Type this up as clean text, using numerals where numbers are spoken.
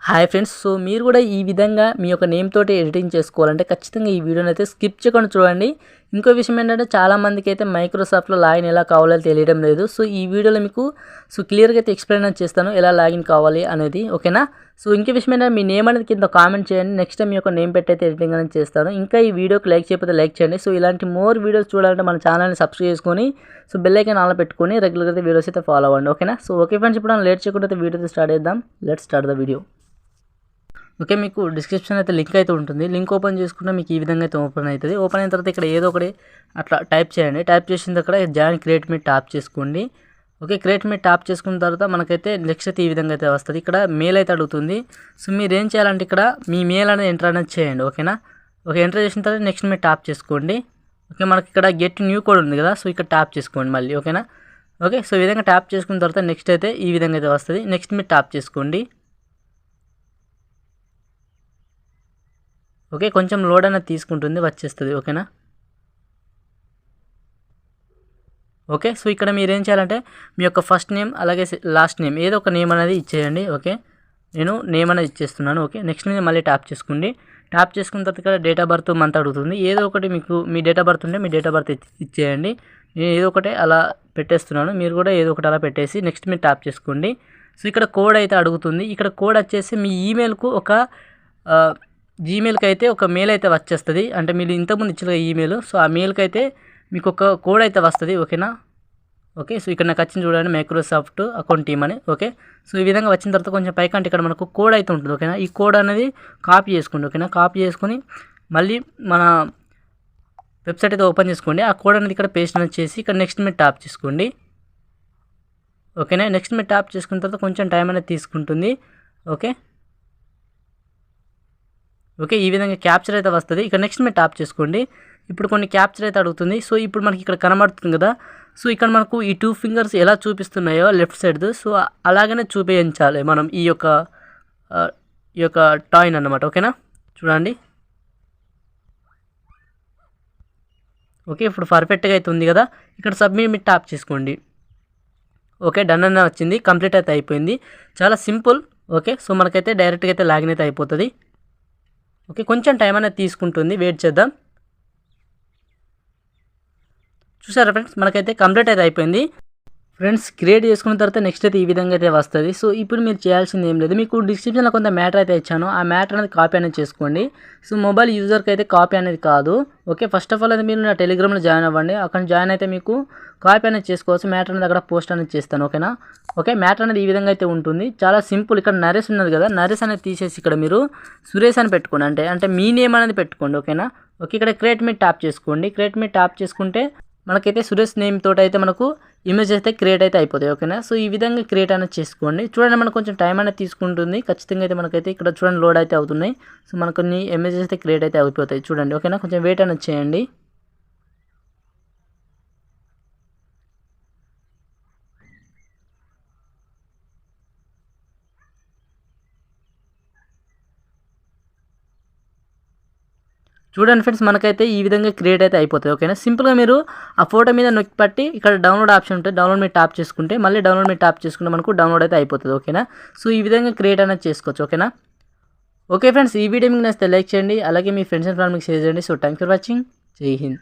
Hi friends, so మీరు కూడా ఈ విధంగా మీ యొక్క నేమ్ తోటి ఎడిటింగ్ చేసుకోవాలంటే ఖచ్చితంగా ఈ వీడియోని అయితే స్కిప్ చేయకుండా చూడండి. ఇంకో విషయం ఏంటంటే చాలామందికి అయితే మైక్రోసాఫ్ట్లో లాగిన్ ఎలా కావాలో తెలియడం లేదు. సో ఈ వీడియోలో మీకు క్లియర్గా అయితే ఎక్స్ప్లెయిన్ చేస్తాను ఎలా లాగిన్ కావాలి అనేది, ఓకేనా. సో ఇంకో విషయం ఏంటంటే మీ నేమ్ అనేది కింద కామెంట్ చేయండి. నెక్స్ట్ టైం మీ యొక్క నేమ్ పెట్టి అయితే ఎడిటింగ్ అనేది చేస్తాను. ఇంకా ఈ వీడియోకి లైక్ చేయకపోతే లైక్ చేయండి. సో ఇలాంటి మోర్ వీడియోస్ చూడాలంటే మన ఛానల్ని సబ్స్క్రైబ్ చేసుకొని బెల్ ఐకాన్ ఆన్ పెట్టుకొని రెగ్యులర్గా అయితే వీడియోస్ అయితే ఫాలో అవ్వండి, ఓకేనా. సో ఓకే ఫ్రెండ్స్, ఇప్పుడు లేట్ చేయకుండా అయితే వీడియో స్టార్ట్ చేద్దాం. Let's start the video. Okay, మీకు డిస్క్రిప్షన్ అయితే లింక్ అయితే ఉంటుంది. లింక్ ఓపెన్ చేసుకుంటే మీకు ఈ విధంగా అయితే ఓపెన్ అవుతుంది. ఓపెన్ అయిన తర్వాత ఇక్కడ ఏదో ఒకటి అట్లా టైప్ చేయండి. టైప్ చేసిన తర్వాత జాయిన్ క్రియేట్ మీ ట్యాప్ చేసుకోండి. ఓకే, క్రియేట్ మీ ట్యాప్ చేసుకున్న తర్వాత మనకైతే నెక్స్ట్ అయితే ఈ విధంగా అయితే వస్తుంది. ఇక్కడ మెయిల్ అయితే అడుగుతుంది. సో మీరు ఏం చేయాలంటే ఇక్కడ మీ మెయిల్ అనేది ఎంటర్ అనేది చేయండి, ఓకేనా. ఓకే, ఎంటర్ చేసిన తర్వాత నెక్స్ట్ మీరు ట్యాప్ చేసుకోండి. ఓకే, మనకి ఇక్కడ గెట్ న్యూ కోడ్ ఉంది కదా, సో ఇక్కడ ట్యాప్ చేసుకోండి మళ్ళీ, ఓకేనా. ఓకే, సో ఈ విధంగా ట్యాప్ చేసుకున్న తర్వాత నెక్స్ట్ అయితే ఈ విధంగా అయితే వస్తుంది. నెక్స్ట్ మీరు ట్యాప్ చేసుకోండి. ఓకే, కొంచెం లోడ్ అనేది తీసుకుంటుంది, వచ్చేస్తుంది, ఓకేనా. ఓకే, సో ఇక్కడ మీరు ఏం చేయాలంటే మీ యొక్క ఫస్ట్ నేమ్ అలాగే లాస్ట్ నేమ్ ఏదో ఒక నేమ్ అనేది ఇచ్చేయండి. ఓకే, నేను నేమ్ అనేది ఇచ్చేస్తున్నాను. ఓకే, నెక్స్ట్ మీద మళ్ళీ ట్యాప్ చేసుకోండి. ట్యాప్ చేసుకున్న తర్వాత ఇక్కడ డేట్ ఆఫ్ బర్త్ మంత్ అడుగుతుంది. ఏదో ఒకటి మీకు మీ డేట్ ఆఫ్ బర్త్ ఉంటే మీ డేట్ ఆఫ్ బర్త్ ఇచ్చేయండి. నేను ఏదో ఒకటి అలా పెట్టేస్తున్నాను, మీరు కూడా ఏదో ఒకటి అలా పెట్టేసి నెక్స్ట్ మీరు ట్యాప్ చేసుకోండి. సో ఇక్కడ కోడ్ అయితే అడుగుతుంది. ఇక్కడ కోడ్ వచ్చేసి మీ ఈమెయిల్కు ఒక జీమెయిల్కి అయితే ఒక మెయిల్ అయితే వచ్చేస్తుంది. అంటే మీరు ఇంతకుముందు ఇచ్చిన ఈమెయిల్, సో ఆ మెయిల్కి అయితే మీకు ఒక కోడ్ అయితే వస్తుంది, ఓకేనా. ఓకే, సో ఇక్కడ నాకు వచ్చింది చూడండి, మైక్రోసాఫ్ట్ అకౌంట్ టీమ్ అని. ఓకే, సో ఈ విధంగా వచ్చిన తర్వాత కొంచెం పైకంటే ఇక్కడ మనకు కోడ్ అయితే ఉంటుంది, ఓకేనా. ఈ కోడ్ అనేది కాపీ చేసుకోండి, ఓకేనా. కాపీ చేసుకొని మళ్ళీ మన వెబ్సైట్ అయితే ఓపెన్ చేసుకోండి. ఆ కోడ్ అనేది ఇక్కడ పేస్ట్ అనేది చేసి ఇక్కడ నెక్స్ట్ మీరు ట్యాప్ చేసుకోండి, ఓకేనా. నెక్స్ట్ మీరు ట్యాప్ చేసుకున్న తర్వాత కొంచెం టైం అనేది తీసుకుంటుంది. ఓకే ఓకే, ఈ విధంగా క్యాప్చర్ అయితే వస్తుంది. ఇక్కడ నెక్స్ట్ మీరు ట్యాప్ చేసుకోండి. ఇప్పుడు కొన్ని క్యాప్చర్ అయితే అడుగుతుంది. సో ఇప్పుడు మనకి ఇక్కడ కనబడుతుంది కదా, సో ఇక్కడ మనకు ఈ 2 ఫింగర్స్ ఎలా చూపిస్తున్నాయో లెఫ్ట్ సైడ్, సో అలాగనే చూపించాలి మనం ఈ యొక్క టాయిన్ అన్నమాట, ఓకేనా. చూడండి. ఓకే, ఇప్పుడు పర్ఫెక్ట్గా అయితే ఉంది కదా. ఇక్కడ సబ్మిట్ మీరు ట్యాప్ చేసుకోండి. ఓకే, డన్ అన్న వచ్చింది, కంప్లీట్ అయితే అయిపోయింది. చాలా సింపుల్. ఓకే, సో మనకైతే డైరెక్ట్గా అయితే లాగిన్ అయితే అయిపోతుంది. ఓకే, కొంచెం టైం అనేది తీసుకుంటుంది, వెయిట్ చేద్దాం. చూసారా ఫ్రెండ్స్, మనకైతే కంప్లీట్ అయితే అయిపోయింది. ఫ్రెండ్స్, క్రియేట్ చేసుకున్న తర్వాత నెక్స్ట్ అయితే ఈ విధంగా అయితే వస్తుంది. సో ఇప్పుడు మీరు చేయాల్సింది ఏం లేదు, మీకు డిస్క్రిప్షన్లో కొంత మ్యాటర్ అయితే ఇచ్చాను, ఆ మ్యాటర్ అనేది కాపీ అనేది చేసుకోండి. సో మొబైల్ యూజర్కి అయితే కాపీ అనేది కాదు. ఓకే, ఫస్ట్ ఆఫ్ ఆల్ అయితే మీరు నా టెలిగ్రామ్లో జాయిన్ అవ్వండి. అక్కడ జాయిన్ అయితే మీకు కాపీ అనేది చేసుకోవచ్చు. మ్యాటర్ అనేది అక్కడ పోస్ట్ అనేది చేస్తాను, ఓకేనా. ఓకే, మ్యాటర్ అనేది ఈ విధంగా అయితే ఉంటుంది, చాలా సింపుల్. ఇక్కడ నరేష్ ఉన్నది కదా, నరేష్ అనేది తీసేసి ఇక్కడ మీరు సురేష్ అని పెట్టుకోండి, అంటే మీ నేమ్ అనేది పెట్టుకోండి, ఓకేనా. ఓకే, ఇక్కడ క్రియేట్ మీ ట్యాప్ చేసుకోండి. క్రియేట్ మీ ట్యాప్ చేసుకుంటే మనకైతే సురేష్ నేమ్ తోటి అయితే మనకు ఇమేజ్ అయితే క్రియేట్ అయితే అయిపోతాయి, ఓకేనా. సో ఈ విధంగా క్రియేట్ అనేది చేసుకోండి. చూడండి, మనకు కొంచెం టైం అనేది తీసుకుంటుంది. ఖచ్చితంగా అయితే మనకైతే ఇక్కడ చూడండి లోడ్ అయితే అవుతున్నాయి. సో మనకు కొన్ని ఇమేజెస్ అయితే క్రియేట్ అయితే అయిపోతాయి, చూడండి, ఓకేనా. కొంచెం వెయిట్ అనేది చేయండి. చూడండి ఫ్రెండ్స్, మనకైతే ఈ విధంగా క్రియేట్ అయితే అయిపోతుంది, ఓకేనా. సింపుల్గా మీరు ఆ ఫోటో మీద నొక్కి పట్టి ఇక్కడ డౌన్లోడ్ ఆప్షన్ ఉంటుంది, డౌన్లోడ్ మీద ట్యాప్ చేసుకుంటే మళ్ళీ డౌన్లోడ్ మీద ట్యాప్ చేసుకుంటే మనకు డౌన్లోడ్ అయితే అయిపోతుంది, ఓకేనా. సో ఈ విధంగా క్రియేట్ అనేది చేసుకోవచ్చు, ఓకేనా. ఓకే ఫ్రెండ్స్, ఈ వీడియో మీకు నచ్చితే లైక్ చేయండి, అలాగే మీ ఫ్రెండ్స్ అండ్ ఫ్యామిలీకి షేర్ చేయండి. So thank for watching. జై హింద్.